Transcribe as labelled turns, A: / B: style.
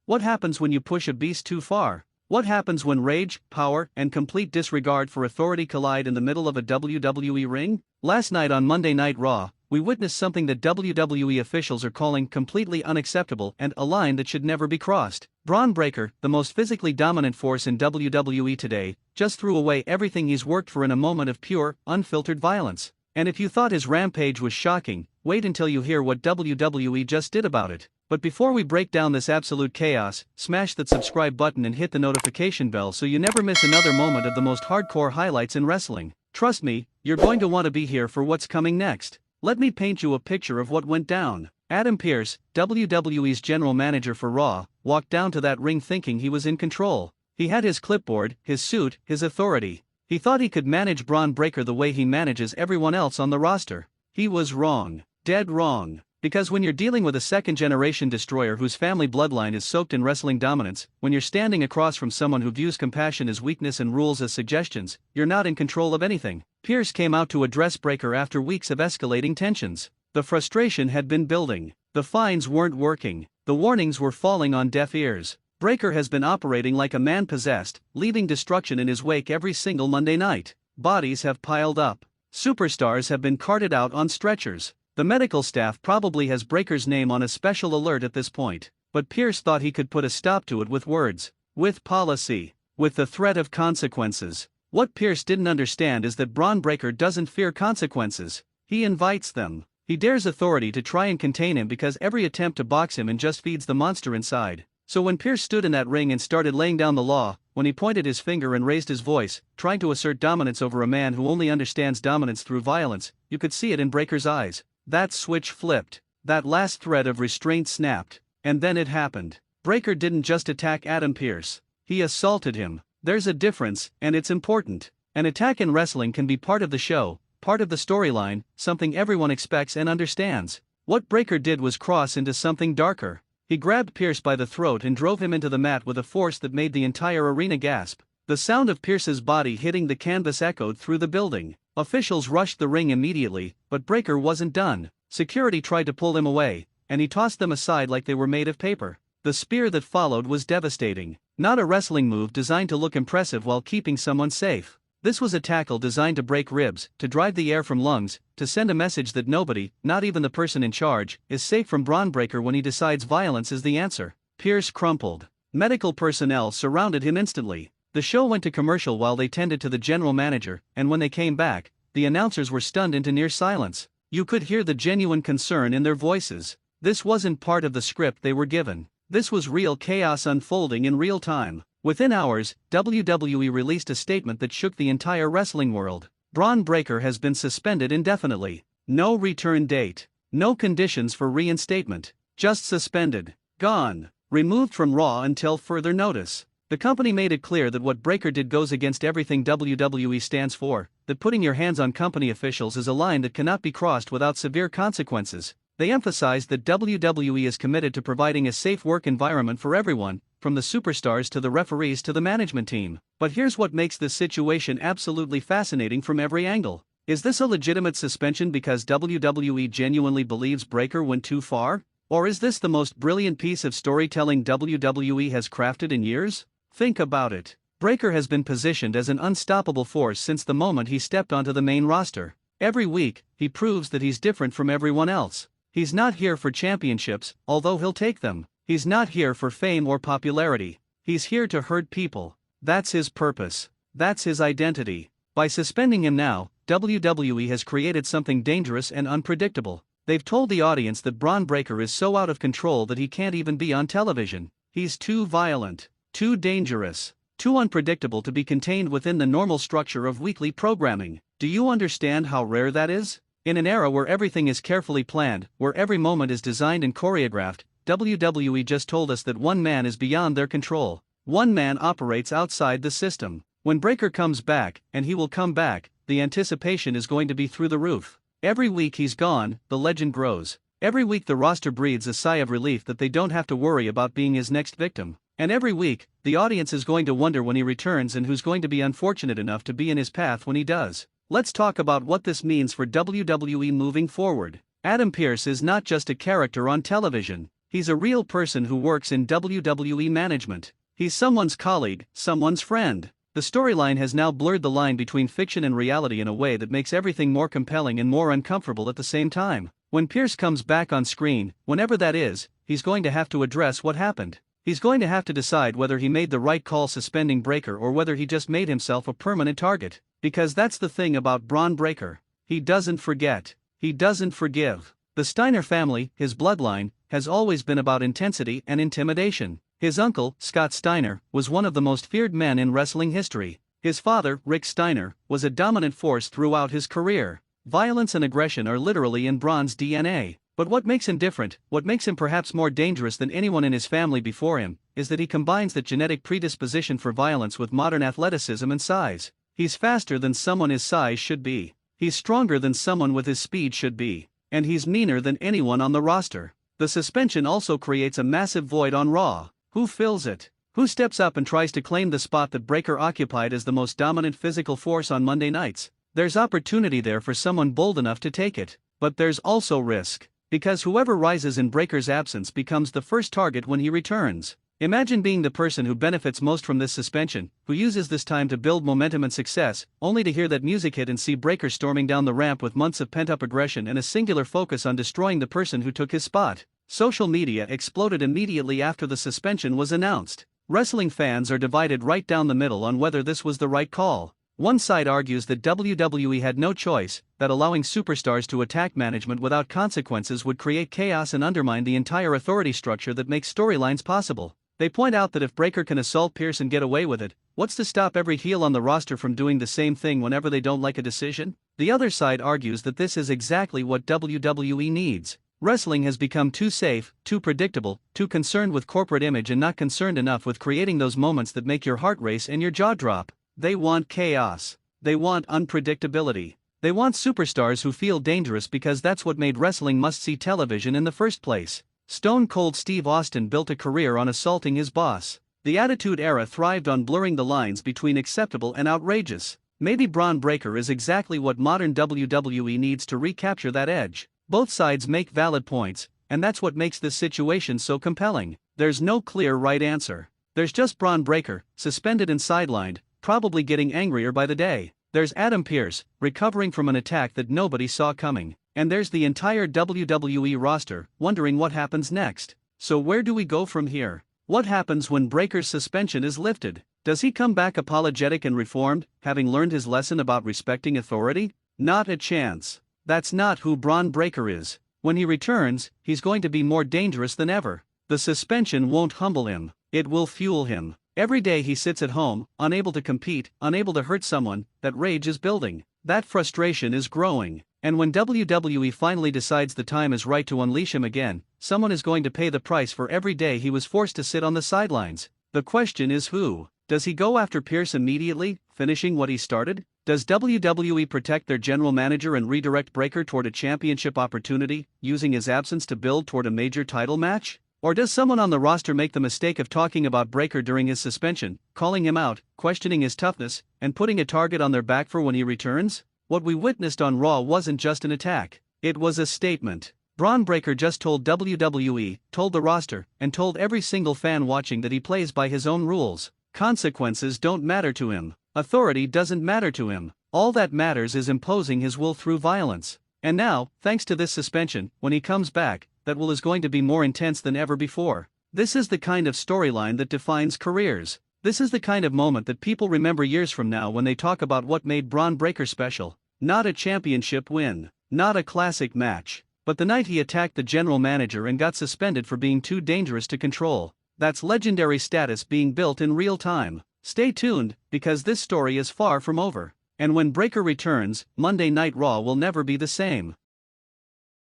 A: What happens when you push a beast too far? What happens when rage, power, and complete disregard for authority collide in the middle of a WWE ring? Last night on Monday Night Raw, we witnessed something that WWE officials are calling completely unacceptable and a line that should never be crossed. Bron Breakker, the most physically dominant force in WWE today, just threw away everything he's worked for in a moment of pure, unfiltered violence. And if you thought his rampage was shocking, wait until you hear what WWE just did about it. But before we break down this absolute chaos, smash that subscribe button and hit the notification bell so you never miss another moment of the most hardcore highlights in wrestling. Trust me, you're going to want to be here for what's coming next. Let me paint you a picture of what went down. Adam Pearce, WWE's general manager for Raw, walked down to that ring thinking he was in control. He had his clipboard, his suit, his authority. He thought he could manage Bron Breakker the way he manages everyone else on the roster. He was wrong. Dead wrong. Because when you're dealing with a second-generation destroyer whose family bloodline is soaked in wrestling dominance, when you're standing across from someone who views compassion as weakness and rules as suggestions, you're not in control of anything. Pearce came out to address Breakker after weeks of escalating tensions. The frustration had been building. The fines weren't working. The warnings were falling on deaf ears. Breakker has been operating like a man possessed, leaving destruction in his wake every single Monday night. Bodies have piled up. Superstars have been carted out on stretchers. The medical staff probably has Breakker's name on a special alert at this point, but Pearce thought he could put a stop to it with words, with policy, with the threat of consequences. What Pearce didn't understand is that Bron Breakker doesn't fear consequences. He invites them. He dares authority to try and contain him because every attempt to box him in just feeds the monster inside. So when Pearce stood in that ring and started laying down the law, when he pointed his finger and raised his voice, trying to assert dominance over a man who only understands dominance through violence, you could see it in Breakker's eyes. That switch flipped. That last thread of restraint snapped. And then it happened. Breakker didn't just attack Adam Pearce. He assaulted him. There's a difference, and it's important. An attack in wrestling can be part of the show, part of the storyline, something everyone expects and understands. What Breakker did was cross into something darker. He grabbed Pearce by the throat and drove him into the mat with a force that made the entire arena gasp. The sound of Pearce's body hitting the canvas echoed through the building. Officials rushed the ring immediately, but Breakker wasn't done. Security tried to pull him away, and he tossed them aside like they were made of paper. The spear that followed was devastating. Not a wrestling move designed to look impressive while keeping someone safe. This was a tackle designed to break ribs, to drive the air from lungs, to send a message that nobody, not even the person in charge, is safe from Bron Breakker when he decides violence is the answer. Pearce crumpled. Medical personnel surrounded him instantly. The show went to commercial while they tended to the general manager, and when they came back, the announcers were stunned into near silence. You could hear the genuine concern in their voices. This wasn't part of the script they were given. This was real chaos unfolding in real time. Within hours, WWE released a statement that shook the entire wrestling world. Bron Breakker has been suspended indefinitely. No return date. No conditions for reinstatement. Just suspended. Gone. Removed from Raw until further notice. The company made it clear that what Breakker did goes against everything WWE stands for, that putting your hands on company officials is a line that cannot be crossed without severe consequences. They emphasized that WWE is committed to providing a safe work environment for everyone, from the superstars to the referees to the management team. But here's what makes this situation absolutely fascinating from every angle. Is this a legitimate suspension because WWE genuinely believes Breakker went too far? Or is this the most brilliant piece of storytelling WWE has crafted in years? Think about it. Breakker has been positioned as an unstoppable force since the moment he stepped onto the main roster. Every week, he proves that he's different from everyone else. He's not here for championships, although he'll take them. He's not here for fame or popularity. He's here to hurt people. That's his purpose. That's his identity. By suspending him now, WWE has created something dangerous and unpredictable. They've told the audience that Bron Breakker is so out of control that he can't even be on television. He's too violent, too dangerous, too unpredictable to be contained within the normal structure of weekly programming. Do you understand how rare that is? In an era where everything is carefully planned, where every moment is designed and choreographed, WWE just told us that one man is beyond their control. One man operates outside the system. When Breakker comes back, and he will come back, the anticipation is going to be through the roof. Every week he's gone, the legend grows. Every week the roster breathes a sigh of relief that they don't have to worry about being his next victim. And every week, the audience is going to wonder when he returns and who's going to be unfortunate enough to be in his path when he does. Let's talk about what this means for WWE moving forward. Adam Pearce is not just a character on television. He's a real person who works in WWE management. He's someone's colleague, someone's friend. The storyline has now blurred the line between fiction and reality in a way that makes everything more compelling and more uncomfortable at the same time. When Pearce comes back on screen, whenever that is, he's going to have to address what happened. He's going to have to decide whether he made the right call suspending Breakker or whether he just made himself a permanent target. Because that's the thing about Bron Breakker. He doesn't forget. He doesn't forgive. The Steiner family, his bloodline, has always been about intensity and intimidation. His uncle, Scott Steiner, was one of the most feared men in wrestling history. His father, Rick Steiner, was a dominant force throughout his career. Violence and aggression are literally in Bron's DNA. But what makes him different, what makes him perhaps more dangerous than anyone in his family before him, is that he combines that genetic predisposition for violence with modern athleticism and size. He's faster than someone his size should be. He's stronger than someone with his speed should be. And he's meaner than anyone on the roster. The suspension also creates a massive void on Raw. Who fills it? Who steps up and tries to claim the spot that Breakker occupied as the most dominant physical force on Monday nights? There's opportunity there for someone bold enough to take it. But there's also risk. Because whoever rises in Breakker's absence becomes the first target when he returns. Imagine being the person who benefits most from this suspension, who uses this time to build momentum and success, only to hear that music hit and see Breakker storming down the ramp with months of pent-up aggression and a singular focus on destroying the person who took his spot. Social media exploded immediately after the suspension was announced. Wrestling fans are divided right down the middle on whether this was the right call. One side argues that WWE had no choice, that allowing superstars to attack management without consequences would create chaos and undermine the entire authority structure that makes storylines possible. They point out that if Breakker can assault Pearce and get away with it, what's to stop every heel on the roster from doing the same thing whenever they don't like a decision? The other side argues that this is exactly what WWE needs. Wrestling has become too safe, too predictable, too concerned with corporate image and not concerned enough with creating those moments that make your heart race and your jaw drop. They want chaos. They want unpredictability. They want superstars who feel dangerous because that's what made wrestling must-see television in the first place. Stone Cold Steve Austin built a career on assaulting his boss. The Attitude Era thrived on blurring the lines between acceptable and outrageous. Maybe Bron Breakker is exactly what modern WWE needs to recapture that edge. Both sides make valid points, and that's what makes this situation so compelling. There's no clear right answer. There's just Bron Breakker, suspended and sidelined, probably getting angrier by the day. There's Adam Pearce, recovering from an attack that nobody saw coming. And there's the entire WWE roster, wondering what happens next. So where do we go from here? What happens when Breakker's suspension is lifted? Does he come back apologetic and reformed, having learned his lesson about respecting authority? Not a chance. That's not who Bron Breakker is. When he returns, he's going to be more dangerous than ever. The suspension won't humble him. It will fuel him. Every day he sits at home, unable to compete, unable to hurt someone, that rage is building. That frustration is growing. And when WWE finally decides the time is right to unleash him again, someone is going to pay the price for every day he was forced to sit on the sidelines. The question is who? Does he go after Pearce immediately, finishing what he started? Does WWE protect their general manager and redirect Breakker toward a championship opportunity, using his absence to build toward a major title match? Or does someone on the roster make the mistake of talking about Breakker during his suspension, calling him out, questioning his toughness, and putting a target on their back for when he returns? What we witnessed on Raw wasn't just an attack. It was a statement. Bron Breakker just told WWE, told the roster, and told every single fan watching that he plays by his own rules. Consequences don't matter to him. Authority doesn't matter to him. All that matters is imposing his will through violence. And now, thanks to this suspension, when he comes back, that will is going to be more intense than ever before. This is the kind of storyline that defines careers. This is the kind of moment that people remember years from now when they talk about what made Bron Breakker special. Not a championship win, not a classic match, but the night he attacked the general manager and got suspended for being too dangerous to control. That's legendary status being built in real time. Stay tuned, because this story is far from over. And when Breakker returns, Monday Night Raw will never be the same.